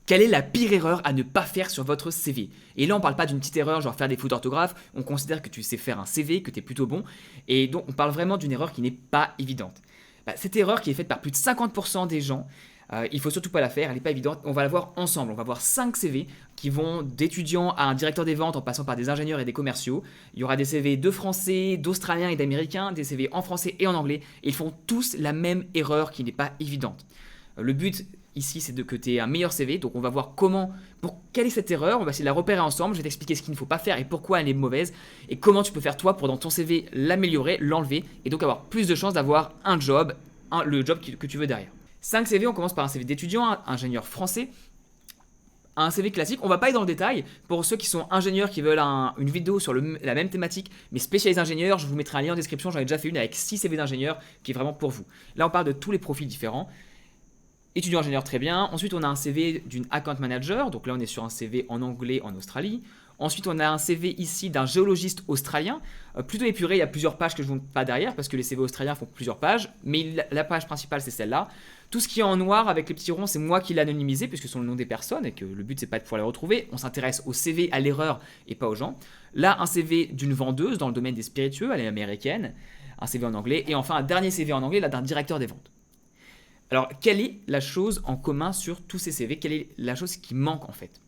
Quelle est la pire erreur à ne pas faire sur votre CV? Et là, on parle pas d'une petite erreur, genre faire des fautes d'orthographe. On considère que tu sais faire un CV, que tu es plutôt bon. Et donc, on parle vraiment d'une erreur qui n'est pas évidente. Cette erreur qui est faite par plus de 50% des gens, il faut surtout pas la faire, elle n'est pas évidente. On va la voir ensemble. On va voir 5 CV qui vont d'étudiants à un directeur des ventes en passant par des ingénieurs et des commerciaux. Il y aura des CV de français, d'australiens et d'américains, des CV en français et en anglais. Et ils font tous la même erreur qui n'est pas évidente. Le but ici, c'est que tu aies un meilleur CV. Donc, on va voir quelle est cette erreur. On va essayer de la repérer ensemble. Je vais t'expliquer ce qu'il ne faut pas faire et pourquoi elle est mauvaise. Et comment tu peux faire toi pour dans ton CV l'améliorer, l'enlever. Et donc avoir plus de chances d'avoir un job, le job que tu veux derrière. 5 CV, on commence par un CV d'étudiant, ingénieur français. Un CV classique, on va pas aller dans le détail. Pour ceux qui sont ingénieurs qui veulent une vidéo sur la même thématique, mais spécialisés ingénieurs, je vous mettrai un lien en description. J'en ai déjà fait une avec 6 CV d'ingénieurs qui est vraiment pour vous. Là, on parle de tous les profils différents. Étudiant ingénieur, très bien. Ensuite, on a un CV d'une account manager. Donc là, on est sur un CV en anglais en Australie. Ensuite, on a un CV ici d'un géologiste australien. Plutôt épuré, il y a plusieurs pages que je ne vous montre pas derrière parce que les CV australiens font plusieurs pages. Mais la page principale, c'est celle-là. Tout ce qui est en noir avec les petits ronds, c'est moi qui l'ai anonymisé puisque ce sont le nom des personnes et que le but, c'est pas de pouvoir les retrouver. On s'intéresse au CV, à l'erreur et pas aux gens. Là, un CV d'une vendeuse dans le domaine des spiritueux, elle est américaine. Un CV en anglais. Et enfin, un dernier CV en anglais, là, d'un directeur des ventes. Alors, quelle est la chose en commun sur tous ces CV? Quelle est la chose qui manque en fait?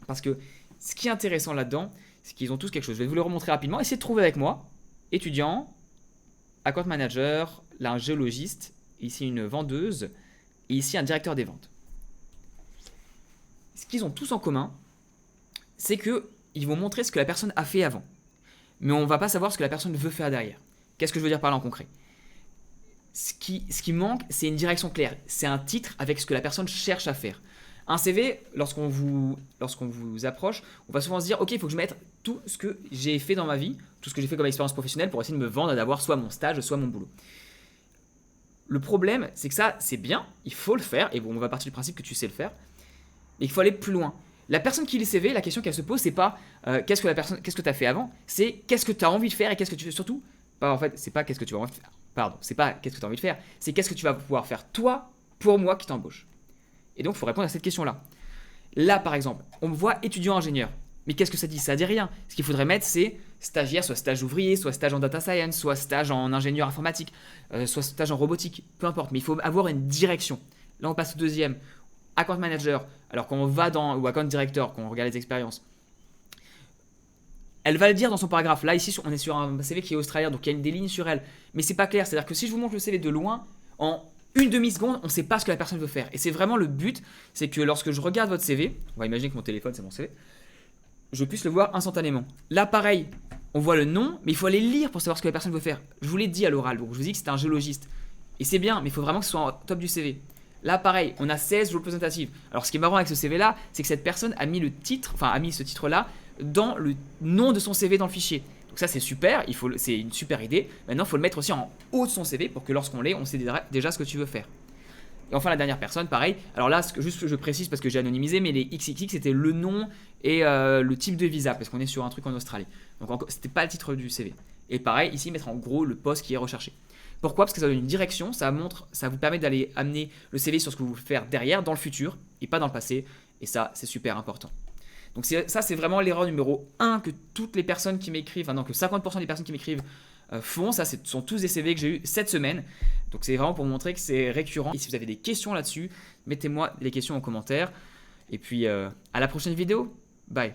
Parce que ce qui est intéressant là-dedans, c'est qu'ils ont tous quelque chose. Je vais vous le remontrer rapidement. Essayez de trouver avec moi. Étudiant, account manager, là un géologiste, ici une vendeuse, et ici un directeur des ventes. Ce qu'ils ont tous en commun, c'est qu'ils vont montrer ce que la personne a fait avant. Mais on ne va pas savoir ce que la personne veut faire derrière. Qu'est-ce que je veux dire par là en concret? Ce qui manque, c'est une direction claire. C'est un titre avec ce que la personne cherche à faire. Un CV, lorsqu'on vous approche, on va souvent se dire, ok, il faut que je mette tout ce que j'ai fait dans ma vie, tout ce que j'ai fait comme expérience professionnelle pour essayer de me vendre et d'avoir soit mon stage, soit mon boulot. Le problème, c'est que ça, c'est bien, il faut le faire, et bon, on va partir du principe que tu sais le faire, mais il faut aller plus loin. La personne qui lit le CV, la question qu'elle se pose, c'est pas qu'est-ce que tu as fait avant, c'est qu'est-ce que tu as envie de faire et qu'est-ce que tu fais surtout. En fait, c'est pas qu'est-ce que tu as envie de faire. Pardon, c'est pas qu'est-ce que tu as envie de faire, c'est qu'est-ce que tu vas pouvoir faire toi pour moi qui t'embauche. Et donc, il faut répondre à cette question-là. Là, par exemple, on me voit étudiant-ingénieur. Mais qu'est-ce que ça dit? Ça dit rien. Ce qu'il faudrait mettre, c'est stagiaire, soit stage ouvrier, soit stage en data science, soit stage en ingénieur informatique, soit stage en robotique, peu importe. Mais il faut avoir une direction. Là, on passe au deuxième. Account manager. Alors, quand on va ou account director, quand on regarde les expériences, elle va le dire dans son paragraphe. Là, ici, on est sur un CV qui est australien, donc il y a des lignes sur elle. Mais c'est pas clair. C'est-à-dire que si je vous montre le CV de loin, en une demi-seconde, on ne sait pas ce que la personne veut faire. Et c'est vraiment le but, c'est que lorsque je regarde votre CV, on va imaginer que mon téléphone, c'est mon CV, je puisse le voir instantanément. Là, pareil, on voit le nom, mais il faut aller lire pour savoir ce que la personne veut faire. Je vous l'ai dit à l'oral, donc je vous dis que c'était un géologiste. Et c'est bien, mais il faut vraiment que ce soit en top du CV. Là, pareil, on a 16 représentatives. Alors, ce qui est marrant avec ce CV-là, c'est que cette personne a mis ce titre-là dans le nom de son CV dans le fichier. Donc ça, c'est super, c'est une super idée. Maintenant, il faut le mettre aussi en haut de son CV pour que lorsqu'on l'ait, on sait déjà ce que tu veux faire. Et enfin, la dernière personne, pareil. Alors là, juste je précise parce que j'ai anonymisé, mais les XXX, c'était le nom et le type de visa, parce qu'on est sur un truc en Australie. Donc, c'était pas le titre du CV. Et pareil, ici, mettre en gros le poste qui est recherché. Pourquoi? Parce que ça donne une direction, ça vous permet d'aller amener le CV sur ce que vous voulez faire derrière, dans le futur, et pas dans le passé. Et ça, c'est super important. Donc ça, c'est vraiment l'erreur numéro 1 que toutes les personnes qui m'écrivent, que 50% des personnes qui m'écrivent font. Ça, ce sont tous des CV que j'ai eu cette semaine. Donc c'est vraiment pour vous montrer que c'est récurrent. Et si vous avez des questions là-dessus, mettez-moi les questions en commentaire. Et puis à la prochaine vidéo. Bye.